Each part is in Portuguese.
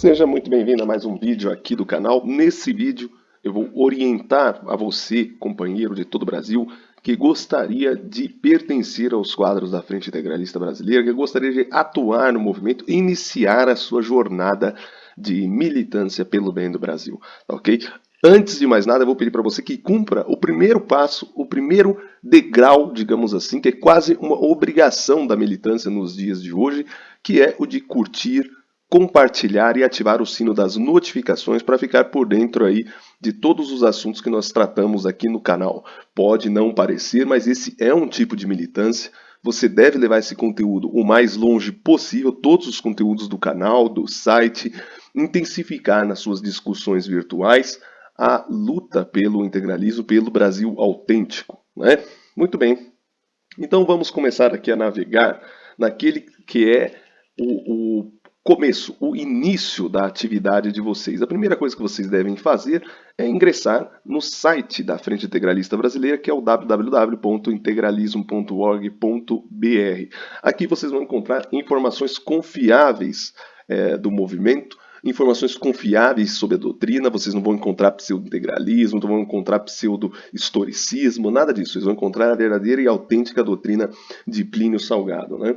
Seja muito bem-vindo a mais um vídeo aqui do canal. Nesse vídeo eu vou orientar a você, companheiro de todo o Brasil, que gostaria de pertencer aos quadros da Frente Integralista Brasileira, que gostaria de atuar no movimento e iniciar a sua jornada de militância pelo bem do Brasil, tá ok? Antes de mais nada, eu vou pedir para você que cumpra o primeiro passo, o primeiro degrau, digamos assim, que é quase uma obrigação da militância nos dias de hoje, que é o de curtir, compartilhar e ativar o sino das notificações para ficar por dentro aí de todos os assuntos que nós tratamos aqui no canal. Pode não parecer, mas esse é um tipo de militância. Você deve levar esse conteúdo o mais longe possível, todos os conteúdos do canal, do site, intensificar nas suas discussões virtuais a luta pelo integralismo, pelo Brasil autêntico, né? Muito bem. Então vamos começar aqui a navegar naquele que é o começo, o início da atividade de vocês. A primeira coisa que vocês devem fazer é ingressar no site da Frente Integralista Brasileira, que é o www.integralismo.org.br. Aqui vocês vão encontrar informações confiáveis do movimento, informações confiáveis sobre a doutrina. Vocês não vão encontrar pseudo-integralismo, não vão encontrar pseudo-historicismo, nada disso. Vocês vão encontrar a verdadeira e autêntica doutrina de Plínio Salgado, né?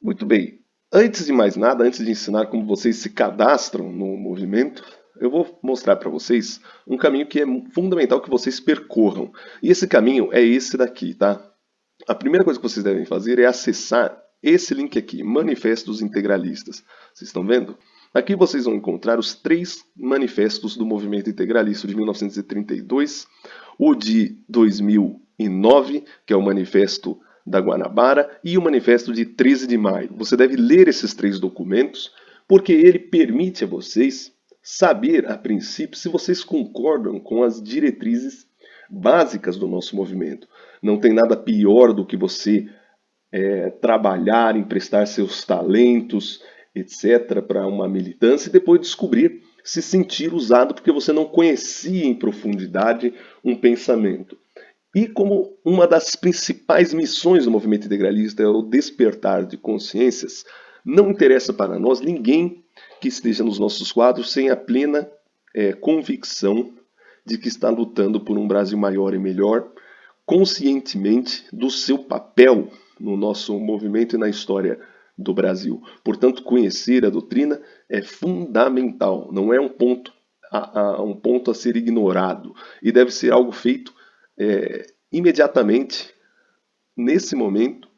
Muito bem. Antes de mais nada, antes de ensinar como vocês se cadastram no movimento, eu vou mostrar para vocês um caminho que é fundamental que vocês percorram. E esse caminho é esse daqui, tá? A primeira coisa que vocês devem fazer é acessar esse link aqui, Manifestos Integralistas. Vocês estão vendo? Aqui vocês vão encontrar os 3 manifestos do movimento integralista de 1932, o de 2009, que é o Manifesto da Guanabara, e o Manifesto de 13 de maio. Você deve ler esses 3 documentos, porque ele permite a vocês saber, a princípio, se vocês concordam com as diretrizes básicas do nosso movimento. Não tem nada pior do que você trabalhar, emprestar seus talentos, etc., para uma militância e depois descobrir se sentir usado porque você não conhecia em profundidade um pensamento. E como uma das principais missões do movimento integralista é o despertar de consciências, não interessa para nós ninguém que esteja nos nossos quadros sem a plena convicção de que está lutando por um Brasil maior e melhor, conscientemente do seu papel no nosso movimento e na história do Brasil. Portanto, conhecer a doutrina é fundamental, não é um ponto a ser ignorado e deve ser algo feito imediatamente, nesse momento,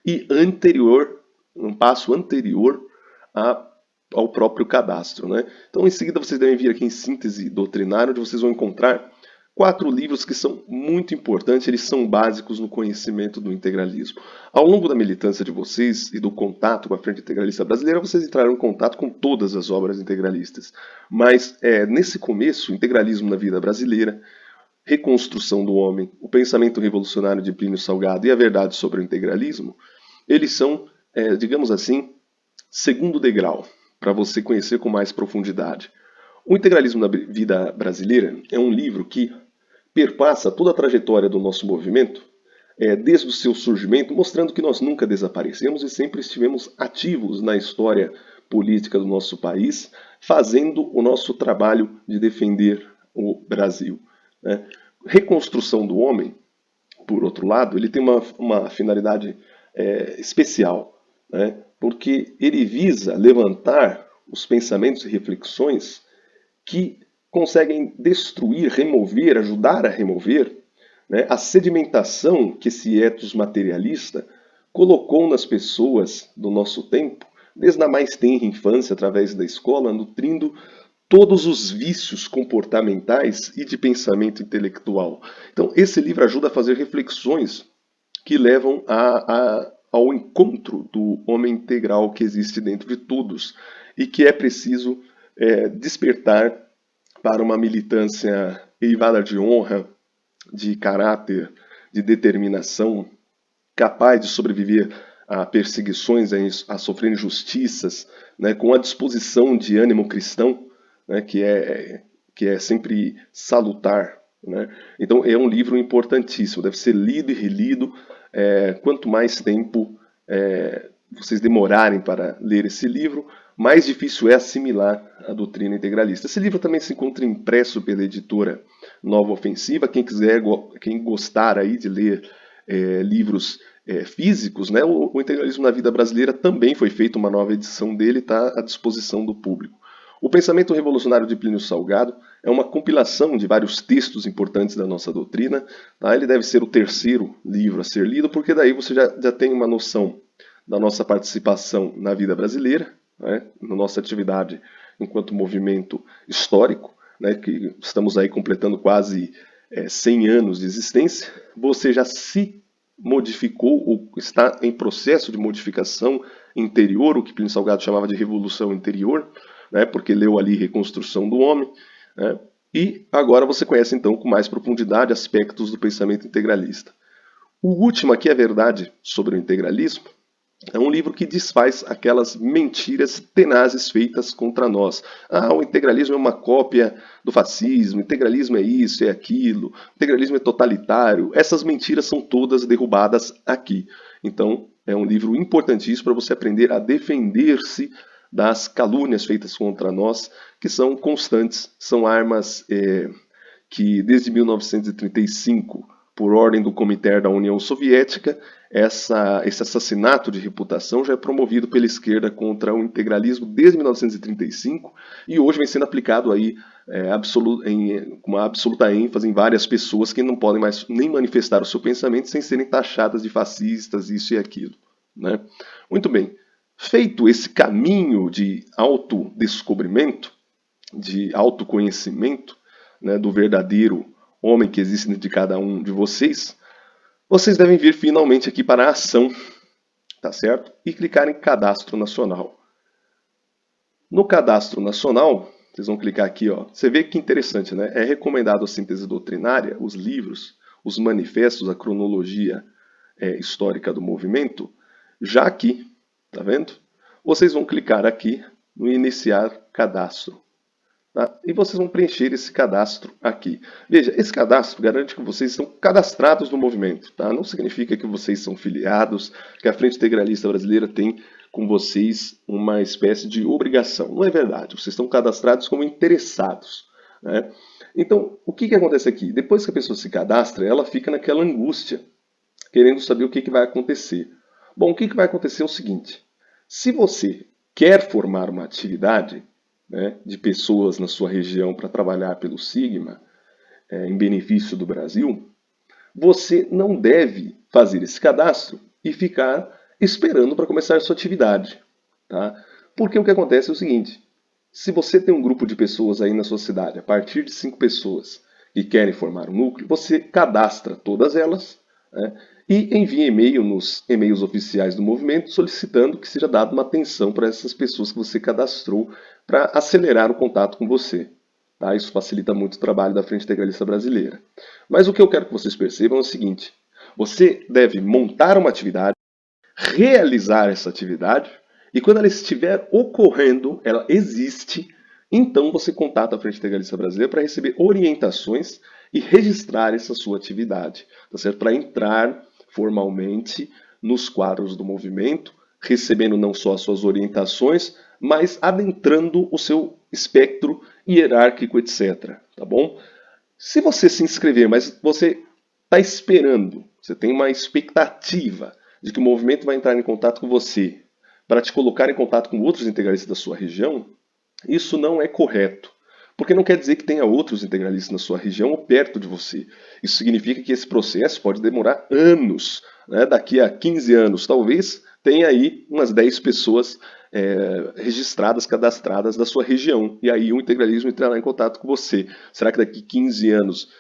e anterior, um passo anterior ao próprio cadastro, né? Então, em seguida, vocês devem vir aqui em síntese doutrinária, onde vocês vão encontrar 4 livros que são muito importantes, eles são básicos no conhecimento do integralismo. Ao longo da militância de vocês e do contato com a Frente Integralista Brasileira, vocês entraram em contato com todas as obras integralistas. Mas, nesse começo, Integralismo na Vida Brasileira, Reconstrução do Homem, o Pensamento Revolucionário de Plínio Salgado e a Verdade sobre o Integralismo, eles são, digamos assim, segundo degrau, para você conhecer com mais profundidade. O Integralismo na Vida Brasileira é um livro que perpassa toda a trajetória do nosso movimento, desde o seu surgimento, mostrando que nós nunca desaparecemos e sempre estivemos ativos na história política do nosso país, fazendo o nosso trabalho de defender o Brasil, né? Reconstrução do Homem, por outro lado, ele tem uma finalidade especial, né? Porque ele visa levantar os pensamentos e reflexões que conseguem destruir, remover, ajudar a remover, né, a sedimentação que esse ethos materialista colocou nas pessoas do nosso tempo, desde a mais tenra infância, através da escola, nutrindo todos os vícios comportamentais e de pensamento intelectual. Então, esse livro ajuda a fazer reflexões que levam ao encontro do homem integral que existe dentro de todos e que é preciso despertar para uma militância eivada de honra, de caráter, de determinação, capaz de sobreviver a perseguições, a sofrer injustiças, né, com a disposição de ânimo cristão, né, que é sempre salutar, né? Então é um livro importantíssimo, deve ser lido e relido. Quanto mais tempo vocês demorarem para ler esse livro, mais difícil é assimilar a doutrina integralista. Esse livro também se encontra impresso pela editora Nova Ofensiva. Quem quiser, quem gostar aí de ler livros físicos, né, o Integralismo na Vida Brasileira também foi feita uma nova edição dele, está à disposição do público. O Pensamento Revolucionário de Plínio Salgado é uma compilação de vários textos importantes da nossa doutrina. Tá? Ele deve ser o terceiro livro a ser lido, porque daí você já tem uma noção da nossa participação na vida brasileira, né, na nossa atividade enquanto movimento histórico, né, que estamos aí completando quase 100 anos de existência. Você já se modificou ou está em processo de modificação interior, o que Plínio Salgado chamava de revolução interior, né, porque leu ali Reconstrução do Homem, né, e agora você conhece então com mais profundidade aspectos do pensamento integralista. O último aqui, A Verdade sobre o Integralismo, é um livro que desfaz aquelas mentiras tenazes feitas contra nós. Ah, o integralismo é uma cópia do fascismo, o integralismo é isso, é aquilo, o integralismo é totalitário. Essas mentiras são todas derrubadas aqui. Então, é um livro importantíssimo para você aprender a defender-se das calúnias feitas contra nós, que são constantes, são armas que desde 1935, por ordem do Comitê da União Soviética, esse assassinato de reputação já é promovido pela esquerda contra o integralismo desde 1935 e hoje vem sendo aplicado aí com uma absoluta ênfase em várias pessoas que não podem mais nem manifestar o seu pensamento sem serem taxadas de fascistas, isso e aquilo. Né? Muito bem. Feito esse caminho de autodescobrimento, de autoconhecimento, né, do verdadeiro homem que existe dentro de cada um de vocês, vocês devem vir finalmente aqui para a ação, tá certo? E clicar em Cadastro Nacional. No Cadastro Nacional, vocês vão clicar aqui, ó. Você vê que interessante, né? É recomendado a síntese doutrinária, os livros, os manifestos, a cronologia histórica do movimento, já aqui, tá vendo? Vocês vão clicar aqui no Iniciar Cadastro. Tá? E vocês vão preencher esse cadastro aqui. Veja, esse cadastro garante que vocês são cadastrados no movimento. Tá? Não significa que vocês são filiados, que a Frente Integralista Brasileira tem com vocês uma espécie de obrigação. Não é verdade. Vocês estão cadastrados como interessados. Né? Então, o que acontece aqui? Depois que a pessoa se cadastra, ela fica naquela angústia, querendo saber o que vai acontecer. Bom, o que vai acontecer é o seguinte. Se você quer formar uma atividade, né, de pessoas na sua região para trabalhar pelo Sigma, em benefício do Brasil, você não deve fazer esse cadastro e ficar esperando para começar a sua atividade. Tá? Porque o que acontece é o seguinte, se você tem um grupo de pessoas aí na sua cidade, a partir de 5 pessoas que querem formar um núcleo, você cadastra todas elas, né, e envia e-mail nos e-mails oficiais do movimento solicitando que seja dada uma atenção para essas pessoas que você cadastrou para acelerar o contato com você. Tá? Isso facilita muito o trabalho da Frente Integralista Brasileira. Mas o que eu quero que vocês percebam é o seguinte, você deve montar uma atividade, realizar essa atividade, e quando ela estiver ocorrendo, ela existe, então você contata a Frente Integralista Brasileira para receber orientações e registrar essa sua atividade, tá certo? Para entrar formalmente nos quadros do movimento, recebendo não só as suas orientações, mas adentrando o seu espectro hierárquico, etc. Tá bom? Se você se inscrever, mas você está esperando, você tem uma expectativa de que o movimento vai entrar em contato com você para te colocar em contato com outros integralistas da sua região, isso não é correto. Porque não quer dizer que tenha outros integralistas na sua região ou perto de você. Isso significa que esse processo pode demorar anos. Né? Daqui a 15 anos, talvez, tenha aí umas 10 pessoas registradas, cadastradas da sua região. E aí o integralismo entrará em contato com você. Será que daqui a 15 anos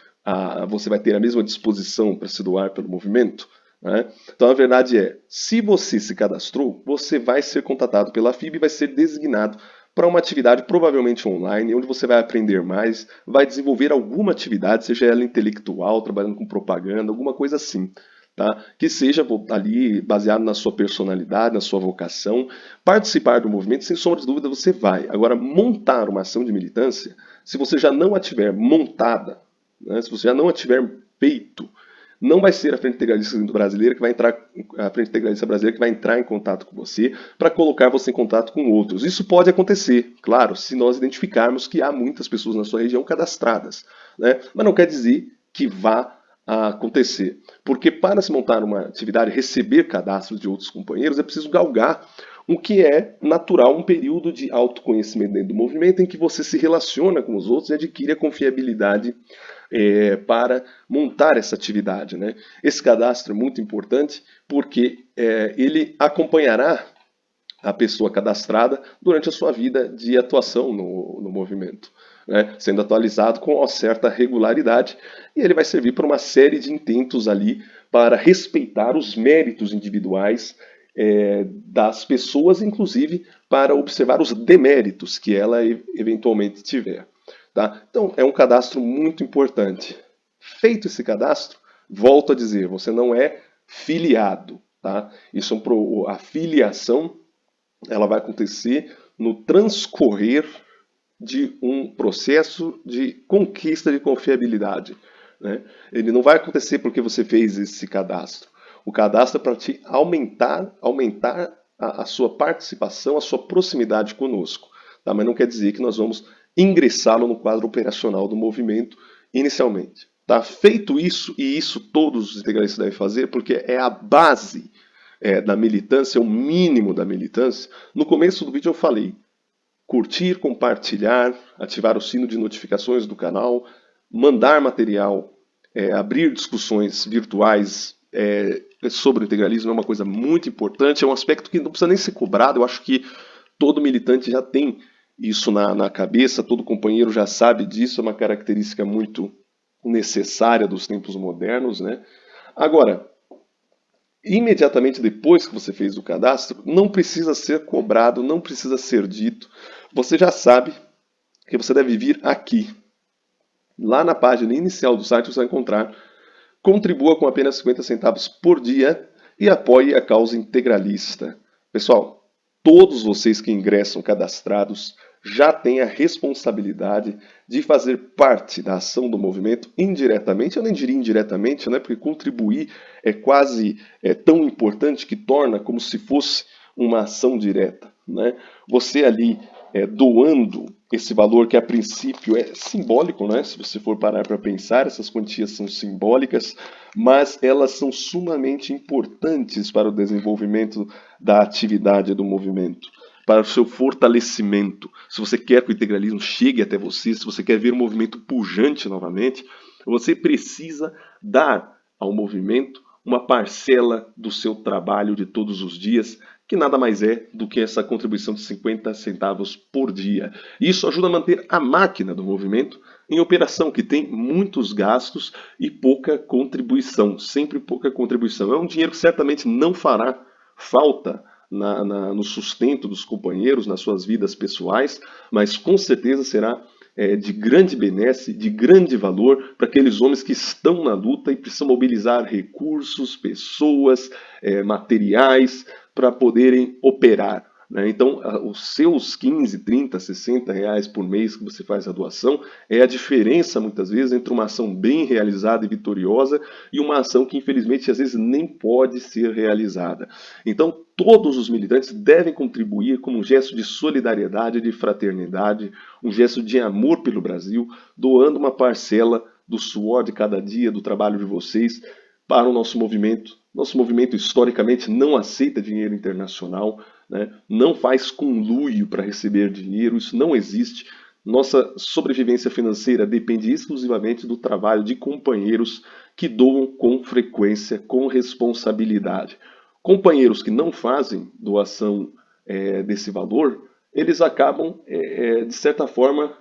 você vai ter a mesma disposição para se doar pelo movimento? Né? Então a verdade é, se você se cadastrou, você vai ser contatado pela FIB e vai ser designado para uma atividade provavelmente online, onde você vai aprender mais, vai desenvolver alguma atividade, seja ela intelectual, trabalhando com propaganda, alguma coisa assim. Tá? Que seja ali baseado na sua personalidade, na sua vocação. Participar do movimento, sem sombra de dúvida, você vai. Agora, montar uma ação de militância, se você já não a tiver montada, né, se você já não a tiver feito, Não vai ser a Frente Integralista Brasileira que vai entrar, a Frente Integralista Brasileira que vai entrar em contato com você para colocar você em contato com outros. Isso pode acontecer, claro, se nós identificarmos que há muitas pessoas na sua região cadastradas, né? Mas não quer dizer que vá acontecer, porque para se montar uma atividade, receber cadastros de outros companheiros, é preciso galgar o que é natural, um período de autoconhecimento dentro do movimento em que você se relaciona com os outros e adquire a confiabilidade para montar essa atividade, né? Esse cadastro é muito importante porque ele acompanhará a pessoa cadastrada durante a sua vida de atuação no movimento, né? Sendo atualizado com uma certa regularidade, e ele vai servir para uma série de intentos ali para respeitar os méritos individuais das pessoas, inclusive para observar os deméritos que ela eventualmente tiver. Tá? Então, é um cadastro muito importante. Feito esse cadastro, volto a dizer, você não é filiado. Tá? Isso a filiação ela vai acontecer no transcorrer de um processo de conquista de confiabilidade. Né? Ele não vai acontecer porque você fez esse cadastro. O cadastro é para te aumentar a sua participação, a sua proximidade conosco. Tá? Mas não quer dizer que nós vamos ingressá-lo no quadro operacional do movimento inicialmente. Tá? Feito isso, e isso todos os integralistas devem fazer, porque é a base da militância, é o mínimo da militância. No começo do vídeo eu falei, curtir, compartilhar, ativar o sino de notificações do canal, mandar material, abrir discussões virtuais sobre o integralismo é uma coisa muito importante, é um aspecto que não precisa nem ser cobrado, eu acho que todo militante já tem isso na cabeça, todo companheiro já sabe disso, é uma característica muito necessária dos tempos modernos, né? Agora, imediatamente depois que você fez o cadastro, não precisa ser cobrado, não precisa ser dito. Você já sabe que você deve vir aqui. Lá na página inicial do site você vai encontrar contribua com apenas 50 centavos por dia e apoie a causa integralista. Pessoal, todos vocês que ingressam cadastrados já têm a responsabilidade de fazer parte da ação do movimento indiretamente, eu nem diria indiretamente, né, porque contribuir é quase tão importante que torna como se fosse uma ação direta. Né? Você ali doando esse valor que a princípio é simbólico, né? Se você for parar para pensar, essas quantias são simbólicas, mas elas são sumamente importantes para o desenvolvimento da atividade do movimento, para o seu fortalecimento. Se você quer que o integralismo chegue até você, se você quer ver o movimento pujante novamente, você precisa dar ao movimento uma parcela do seu trabalho de todos os dias, que nada mais é do que essa contribuição de 50 centavos por dia. Isso ajuda a manter a máquina do movimento em operação, que tem muitos gastos e pouca contribuição, sempre pouca contribuição. É um dinheiro que certamente não fará falta no sustento dos companheiros, nas suas vidas pessoais, mas com certeza será de grande benesse, de grande valor para aqueles homens que estão na luta e precisam mobilizar recursos, pessoas, materiais para poderem operar. Né? Então, os seus 15, 30, 60 reais por mês que você faz a doação é a diferença, muitas vezes, entre uma ação bem realizada e vitoriosa e uma ação que, infelizmente, às vezes nem pode ser realizada. Então, todos os militantes devem contribuir como um gesto de solidariedade, de fraternidade, um gesto de amor pelo Brasil, doando uma parcela do suor de cada dia, do trabalho de vocês, para o nosso movimento. Nosso movimento, historicamente, não aceita dinheiro internacional, né? Não faz conluio para receber dinheiro, isso não existe. Nossa sobrevivência financeira depende exclusivamente do trabalho de companheiros que doam com frequência, com responsabilidade. Companheiros que não fazem doação desse valor, eles acabam, de certa forma,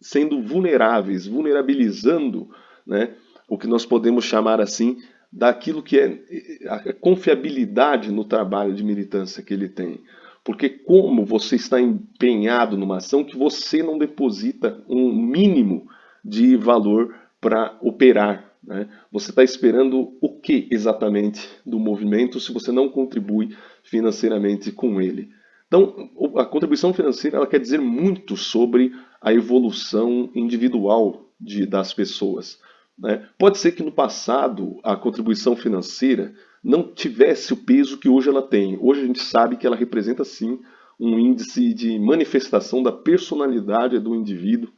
sendo vulneráveis, vulnerabilizando, né, o que nós podemos chamar assim daquilo que é a confiabilidade no trabalho de militância que ele tem. Porque como você está empenhado numa ação que você não deposita um mínimo de valor para operar, né? Você está esperando o que exatamente do movimento se você não contribui financeiramente com ele? Então, a contribuição financeira ela quer dizer muito sobre a evolução individual das pessoas. né? Pode ser que no passado a contribuição financeira não tivesse o peso que hoje ela tem. Hoje a gente sabe que ela representa sim um índice de manifestação da personalidade do indivíduo,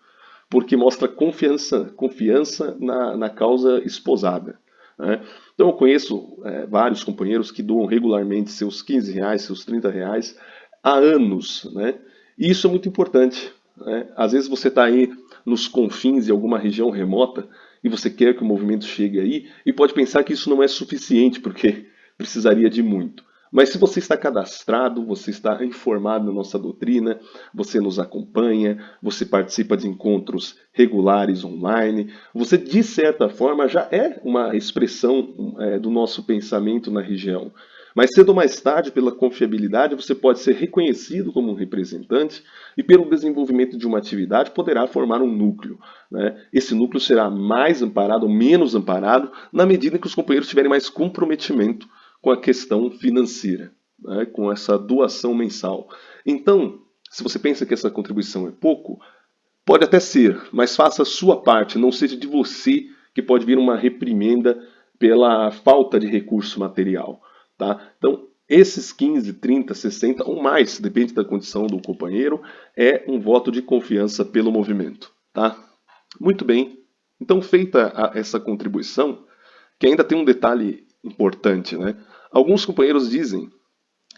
porque mostra confiança na causa esposada, né? Então eu conheço vários companheiros que doam regularmente seus R$ 15, seus R$ 30 há anos, né? E isso é muito importante, né? Às vezes você está aí nos confins de alguma região remota e você quer que o movimento chegue aí e pode pensar que isso não é suficiente porque precisaria de muito. Mas se você está cadastrado, você está informado na nossa doutrina, você nos acompanha, você participa de encontros regulares online, você de certa forma já é uma expressão do nosso pensamento na região. Mas cedo ou mais tarde, pela confiabilidade, você pode ser reconhecido como um representante e, pelo desenvolvimento de uma atividade, poderá formar um núcleo, né? Esse núcleo será mais amparado ou menos amparado na medida em que os companheiros tiverem mais comprometimento com a questão financeira, né? Com essa doação mensal. Então, se você pensa que essa contribuição é pouco, pode até ser, mas faça a sua parte, não seja de você que pode vir uma reprimenda pela falta de recurso material, tá? Então, esses 15, 30, 60 ou mais, depende da condição do companheiro, é um voto de confiança pelo movimento, tá? Muito bem. Então, feita essa contribuição, que ainda tem um detalhe importante, né? Alguns companheiros dizem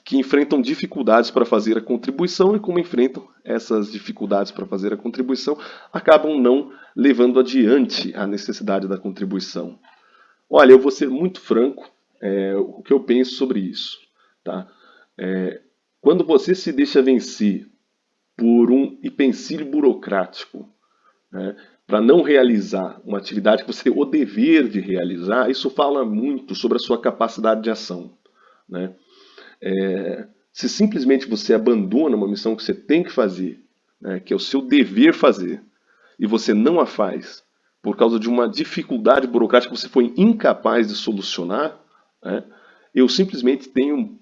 que enfrentam dificuldades para fazer a contribuição e como enfrentam essas dificuldades para fazer a contribuição, acabam não levando adiante a necessidade da contribuição. Olha, eu vou ser muito franco, o que eu penso sobre isso, tá? Quando você se deixa vencer por um empecilho burocrático, né, para não realizar uma atividade que você tem o dever de realizar, isso fala muito sobre a sua capacidade de ação, né? Se simplesmente você abandona uma missão que você tem que fazer, né, que é o seu dever fazer, e você não a faz por causa de uma dificuldade burocrática que você foi incapaz de solucionar, né, eu simplesmente tenho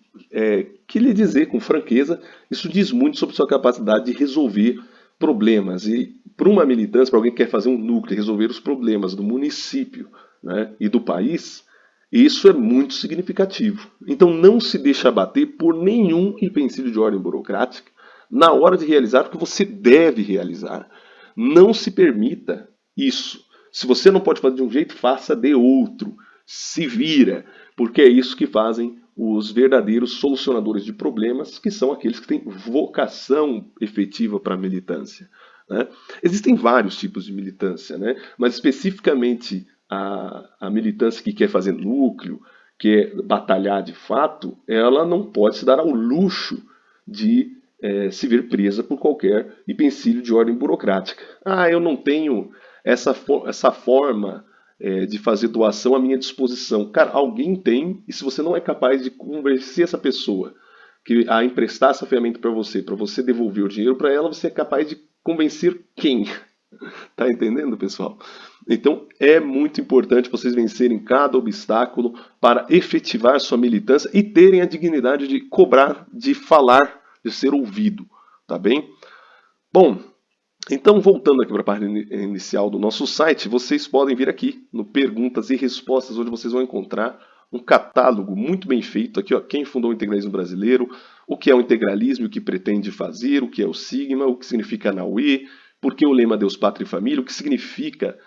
que lhe dizer com franqueza, isso diz muito sobre sua capacidade de resolver problemas. E para uma militância, para alguém que quer fazer um núcleo, resolver os problemas do município, né, e do país, isso é muito significativo. Então não se deixe abater por nenhum empecilho de ordem burocrática na hora de realizar o que você deve realizar. Não se permita isso. Se você não pode fazer de um jeito, faça de outro. Se vira, porque é isso que fazem os verdadeiros solucionadores de problemas, que são aqueles que têm vocação efetiva para a militância, né? Existem vários tipos de militância, né? Mas especificamente a militância que quer fazer núcleo, quer batalhar de fato, ela não pode se dar ao luxo de se ver presa por qualquer empecilho de ordem burocrática. Ah, eu não tenho essa forma de fazer doação à minha disposição. Cara, alguém tem, e se você não é capaz de convencer essa pessoa a emprestar essa ferramenta para você devolver o dinheiro para ela, você é capaz de convencer quem? Tá entendendo, pessoal? Então é muito importante vocês vencerem cada obstáculo para efetivar sua militância e terem a dignidade de cobrar, de falar, de ser ouvido, tá bem? Bom, então voltando aqui para a página inicial do nosso site, vocês podem vir aqui no Perguntas e Respostas, onde vocês vão encontrar um catálogo muito bem feito aqui, ó, quem fundou o integralismo brasileiro, o que é o integralismo, o que pretende fazer, o que é o sigma, o que significa Naue, por que o lema Deus, Pátria e Família, o que significa,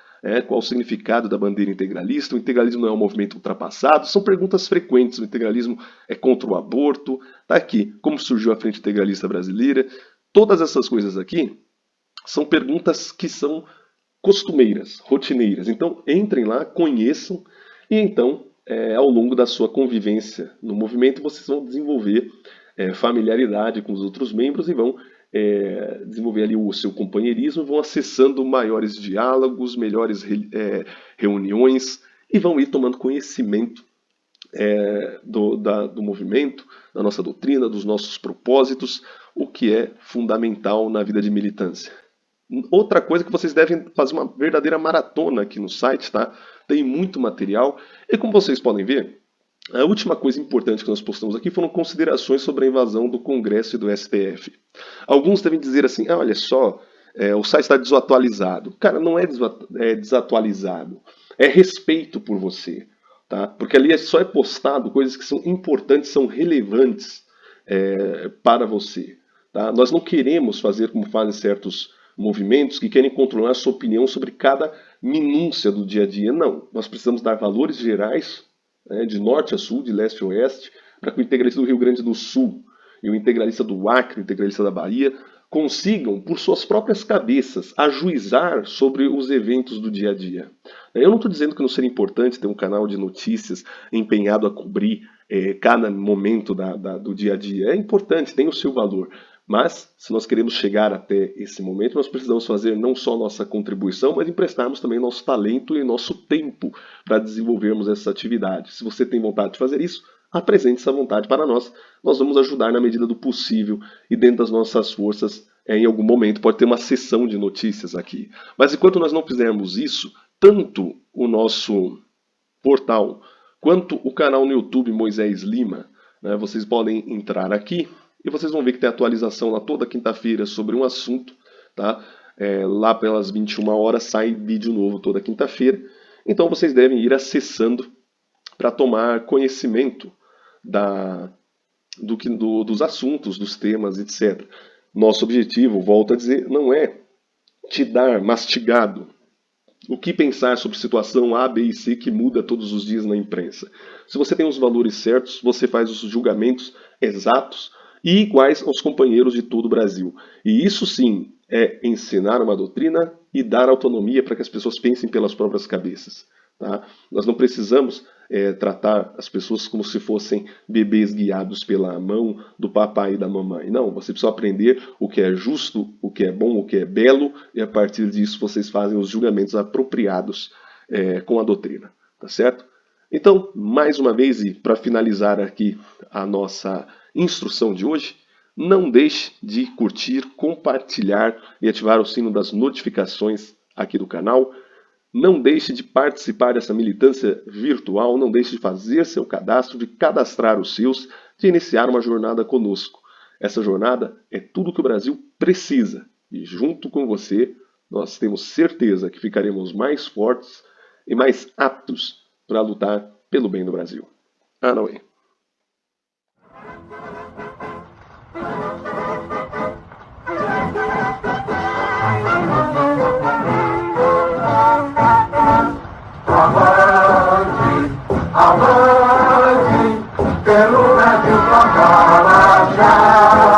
qual o significado da bandeira integralista, o integralismo não é um movimento ultrapassado, são perguntas frequentes, o integralismo é contra o aborto, tá aqui, como surgiu a Frente Integralista Brasileira, todas essas coisas aqui são perguntas que são costumeiras, rotineiras. Então, entrem lá, conheçam e então, ao longo da sua convivência no movimento, vocês vão desenvolver familiaridade com os outros membros e vão desenvolver ali o seu companheirismo, vão acessando maiores diálogos, melhores reuniões e vão ir tomando conhecimento do movimento, da nossa doutrina, dos nossos propósitos, o que é fundamental na vida de militância. Outra coisa que vocês devem fazer uma verdadeira maratona aqui no site, tá? Tem muito material. E como vocês podem ver, a última coisa importante que nós postamos aqui foram considerações sobre a invasão do Congresso e do STF. Alguns devem dizer assim, olha só, o site está desatualizado. Cara, não é desatualizado. é respeito por você, tá? Porque ali só é postado coisas que são importantes, são relevantes para você, tá? Nós não queremos fazer como fazem certos movimentos que querem controlar a sua opinião sobre cada minúcia do dia a dia. Não, nós precisamos dar valores gerais, né, de norte a sul, de leste a oeste, para que o integralista do Rio Grande do Sul e o integralista do Acre, o integralista da Bahia, consigam, por suas próprias cabeças, ajuizar sobre os eventos do dia a dia. Eu não estou dizendo que não seria importante ter um canal de notícias empenhado a cobrir cada momento do dia a dia. É importante, tem o seu valor. Mas, se nós queremos chegar até esse momento, nós precisamos fazer não só nossa contribuição, mas emprestarmos também nosso talento e nosso tempo para desenvolvermos essa atividade. Se você tem vontade de fazer isso, apresente essa vontade para nós. Nós vamos ajudar na medida do possível e dentro das nossas forças. Em algum momento pode ter uma sessão de notícias aqui. Mas enquanto nós não fizermos isso, tanto o nosso portal quanto o canal no YouTube Moisés Lima, né, vocês podem entrar aqui e vocês vão ver que tem atualização lá toda quinta-feira sobre um assunto, tá? Lá pelas 21 horas sai vídeo novo toda quinta-feira. Então vocês devem ir acessando para tomar conhecimento dos assuntos, dos temas, etc. Nosso objetivo, volto a dizer, não é te dar mastigado o que pensar sobre situação A, B e C que muda todos os dias na imprensa. Se você tem os valores certos, você faz os julgamentos exatos e iguais aos companheiros de todo o Brasil. E isso sim é ensinar uma doutrina e dar autonomia para que as pessoas pensem pelas próprias cabeças. Tá? Nós não precisamos tratar as pessoas como se fossem bebês guiados pela mão do papai e da mamãe. Não, você precisa aprender o que é justo, o que é bom, o que é belo, e a partir disso vocês fazem os julgamentos apropriados com a doutrina. Tá certo? Então, mais uma vez, e para finalizar aqui a nossa instrução de hoje, não deixe de curtir, compartilhar e ativar o sino das notificações aqui do canal. Não deixe de participar dessa militância virtual, não deixe de fazer seu cadastro, de cadastrar os seus, de iniciar uma jornada conosco. Essa jornada é tudo que o Brasil precisa. E junto com você, nós temos certeza que ficaremos mais fortes e mais aptos para lutar pelo bem do Brasil. Anauê. Avante, pelo Brasil cantar a